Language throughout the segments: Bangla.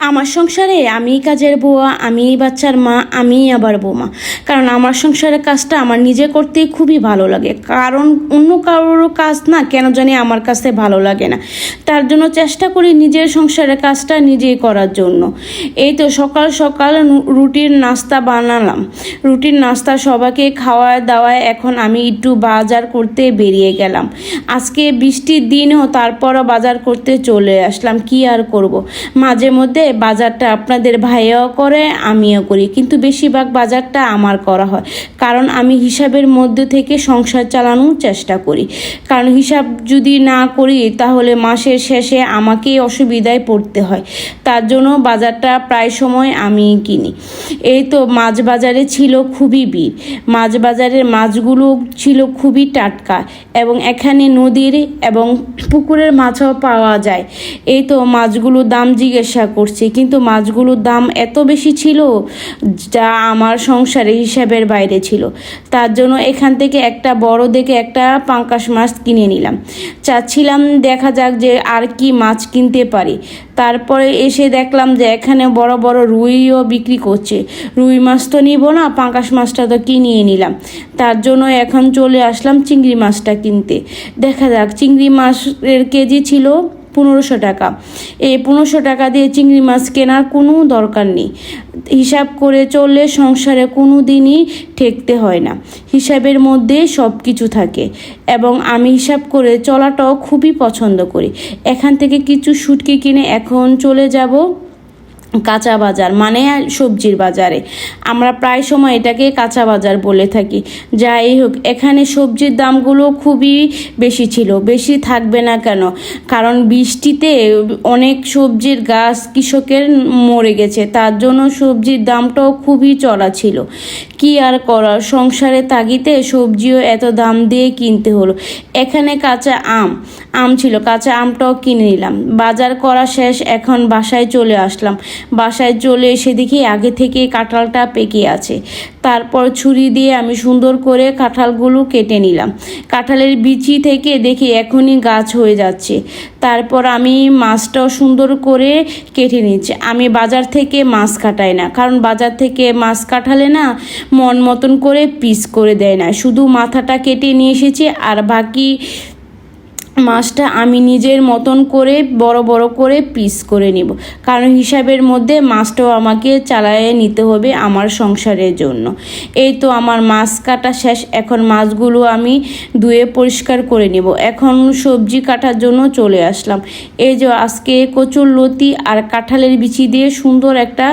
আমার সংসারে আমিই কাজের বুয়া, আমিই বাচ্চার মা, আমিই আবার বৌমা। কারণ আমার সংসারের কাজটা আমার নিজে করতেই খুবই ভালো লাগে। কারণ অন্য কারোর কাজ না কেন জানি আমার কাছে ভালো লাগে না। তার জন্য চেষ্টা করি নিজের সংসারের কাজটা নিজেই করার জন্য। এই তো সকাল সকাল রুটির নাস্তা বানালাম। রুটির নাস্তা সবাইকে খাওয়ায় দাওয়ায় এখন আমি একটু বাজার করতে বেরিয়ে গেলাম। আজকে বৃষ্টির দিনও তারপরও বাজার করতে চলে আসলাম। কি আর করব, মাঝে মধ্যে বাজারটা আপনাদের ভাইয়াও করে, আমিও করি, কিন্তু বেশিরভাগ বাজারটা আমার করা হয়। কারণ আমি হিসাবের মধ্যে থেকে সংসার চালানোর চেষ্টা করি। কারণ হিসাব যদি না করি তাহলে মাসের শেষে আমাকেই অসুবিধায় পড়তে হয়। তার জন্য বাজারটা প্রায় সময় আমিই কিনি। এই তো মাছ বাজারে ছিল খুবই ভিড়। মাছ বাজারের মাছগুলো ছিল খুবই টাটকা এবং এখানে নদীর এবং পুকুরের মাছও পাওয়া যায়। এই তো মাছগুলোর দাম জিজ্ঞাসা করছি, কিন্তু মাছগুলোর দাম এত বেশি ছিল যা আমার সংসারে হিসাবের বাইরে ছিল। তার জন্য এখান থেকে একটা বড় দেখে একটা পাঙ্কাশ মাছ কিনে নিলাম। চাচ্ছিলাম দেখা যাক যে আর কি মাছ কিনতে পারি। তারপরে এসে দেখলাম যে এখানে বড় বড় রুইও বিক্রি করছে। রুই মাছ তো নিব না, পাঙ্কাশ মাছটা তো কিনিয়ে নিলাম। তার জন্য এখন চলে আসলাম চিংড়ি মাছটা কিনতে। দেখা যাক, চিংড়ি মাছের কেজি ছিল 1500 টাকা। এই 1500 টাকা দিয়ে চিংড়ি মাছ কেনার কোনো দরকার নেই। হিসাব করে চললে সংসারে কোনো দিনই ঠেকতে হয় না। হিসাবের মধ্যে সব কিছু থাকে এবং আমি হিসাব করে চলাটাও খুবই পছন্দ করি। এখান থেকে কিছু শুটকি কিনে এখন চলে যাব কাঁচা বাজার, মানে সবজির বাজারে। আমরা প্রায় সময় এটাকে কাঁচা বাজার বলে থাকি। যাই হোক, এখানে সবজির দামগুলো খুবই বেশি ছিল। বেশি থাকবে না কেন? কারণ বৃষ্টিতে অনেক সবজির গাছ কৃষকের মরে গেছে, তার জন্য সবজির দামটাও খুবই চড়া ছিল। কি আর করার, সংসারে তাগিতে সবজিও এত দাম দিয়ে কিনতে হলো। এখানে কাঁচা আম ছিল, কাঁচা আমটাও কিনে নিলাম। বাজার করা শেষ, এখন বাসায় চলে আসলাম। বাসায় চলে এসে দেখি আগে থেকে কাঁঠালটা পেকে আছে। তারপর ছুরি দিয়ে আমি সুন্দর করে কাঁঠালগুলো কেটে নিলাম। কাঁঠালের বিচি থেকে দেখি এখনই গাছ হয়ে যাচ্ছে। তারপর আমি মাছটাও সুন্দর করে কেটে নিচ্ছি। আমি বাজার থেকে মাছ কাটাই না, কারণ বাজার থেকে মাছ কাটালে না মন মতন করে পিস করে দেয় না। শুধু মাথাটা কেটে নিয়ে এসেছি, আর বাকি মাছটা আমি নিজের মতন করে বড় বড় করে পিস করে নিব। কারণ হিসাবের মধ্যে মাছটাও আমাকে চালায়ে নিতে হবে আমার সংসারের জন্য। এই তো আমার মাছ কাটা শেষ, এখন মাছগুলো আমি ধুয়ে পরিষ্কার করে নেব। এখন সবজি কাটার জন্য চলে আসলাম। এই যে আজকে কচুরলতি আর কাঁঠালের বিচি দিয়ে সুন্দর একটা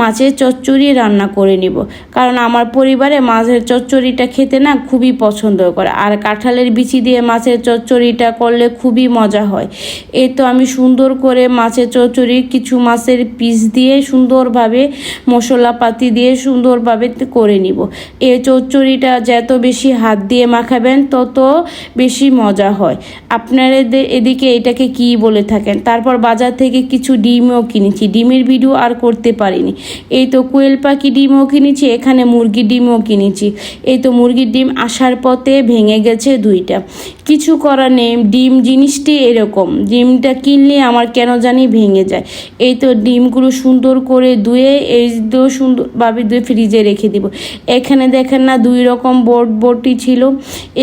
মাছের চচ্চড়ি রান্না করে নিব। কারণ আমার পরিবারে মাছের চচ্চড়িটা খেতে না খুবই পছন্দ করে, আর কাঁঠালের বিচি দিয়ে মাছের চচ্চড়িটা করলে খুবই মজা হয়। এই তো আমি সুন্দর করে মাছের চচ্চড়ি কিছু মাছের পিস দিয়ে সুন্দরভাবে মশলাপাতি দিয়ে সুন্দরভাবে করে নিব। এই চচ্চড়িটা যত বেশি হাত দিয়ে মাখাবেন তত বেশি মজা হয়। আপনারা এদিকে এটাকে কি বলে থাকেন? তারপর বাজার থেকে কিছু ডিমও কিনেছি। ডিমের ভিডিও আর করতে পারিনি। এই তো কোয়েল পাখি ডিমও কিনেছি, এখানে মুরগির ডিমও কিনেছি। এই তো মুরগির ডিম আসার পথে ভেঙে গেছে 2টা। কিছু করার নেই, ডিম জিনিসটি এরকম। ডিমটা কিনলে আমার কেন জানি ভেঙে যায়। এই তো ডিমগুলো সুন্দর করে ধুয়ে এই তো সুন্দরভাবে ধুয়ে ফ্রিজে রেখে দিব। এখানে দেখেন না 2 রকম বরবটি ছিল।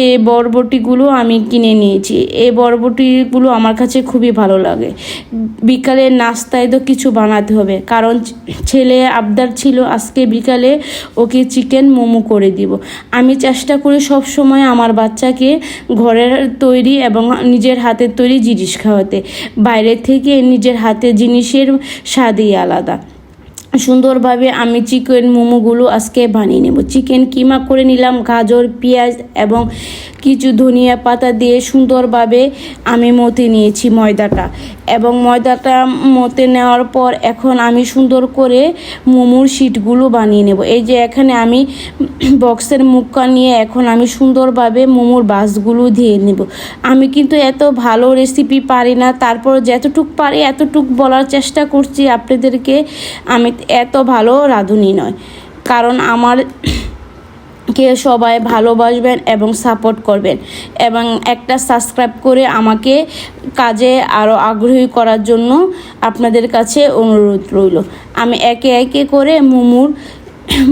এই বরবটিগুলো আমি কিনে নিয়েছি। এই বরবটিগুলো আমার কাছে খুবই ভালো লাগে। বিকালে নাস্তায় তো কিছু বানাতে হবে, কারণ ছেলে আবদার ছিল আজকে বিকালে ওকে চিকেন মোমো করে দিব। আমি চেষ্টা করি সব সময় আমার বাচ্চাকে ঘরের তৈরি এবং নিজের হাতের তৈরি জিনিস খাওয়াতে। বাইরে থেকে নিজের হাতের জিনিসের স্বাদই আলাদা। সুন্দরভাবে আমি চিকেন মোমোগুলো আজকে বানিয়ে নেব। চিকেন কিমা করে নিলাম, গাজর, পেঁয়াজ এবং কিছু ধনিয়া পাতা দিয়ে সুন্দরভাবে আমি মতে নিয়েছি ময়দাটা। এবং ময়দাটা মতে নেওয়ার পর এখন আমি সুন্দর করে মোমোর শিটগুলো বানিয়ে নেব। এই যে এখানে আমি বক্সের মুখটা নিয়ে এখন আমি সুন্দরভাবে মোমোর বাসগুলো দিয়ে নেব। আমি কিন্তু এত ভালো রেসিপি পারি না, তারপর যতটুক পারি এতটুক বলার চেষ্টা করছি আপনাদেরকে। আমি এত ভালো রাঁধুনি নয়, কারণ আমার কে সবাই ভালোবাসবেন এবং সাপোর্ট করবেন এবং একটা সাবস্ক্রাইব করে আমাকে কাজে আরও আগ্রহী করার জন্য আপনাদের কাছে অনুরোধ রইল। আমি একে একে করে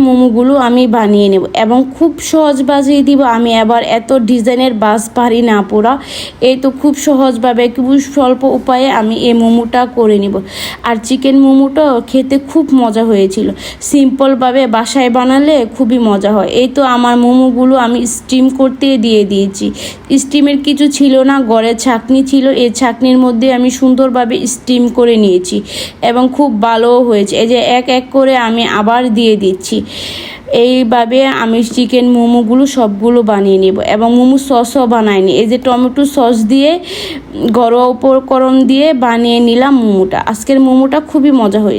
মোমোগুলো আমি বানিয়ে নেব এবং খুব সহজ বাজিয়ে দিব। আমি আবার এত ডিজাইনের বাস পারি না পুরা, এই তো খুব সহজভাবে খুব স্বল্প উপায়ে আমি এই মোমোটা করে নেব। আর চিকেন মোমোটা খেতে খুব মজা হয়েছিল, সিম্পলভাবে বাসায় বানালে খুবই মজা হয়। এই তো আমার মোমোগুলো আমি স্টিম করতে দিয়ে দিয়েছি। স্টিমের কিছু ছিল না, ঘরে ছাঁকনি ছিল, এই ছাঁকনির মধ্যে আমি সুন্দরভাবে স্টিম করে নিয়েছি এবং খুব ভালো হয়েছে। এই যে এক এক করে আমি আবার দিয়ে দিচ্ছি। এইভাবে আমি চিকেন মোমোগুলো সবগুলো বানিয়ে নেব এবং মোমো সসও বানাইনি। এই যে টমেটো সস দিয়ে ঘরোয়া উপকরণ দিয়ে বানিয়ে নিলাম মোমোটা। আজকের মোমোটা খুবই মজা হয়েছে।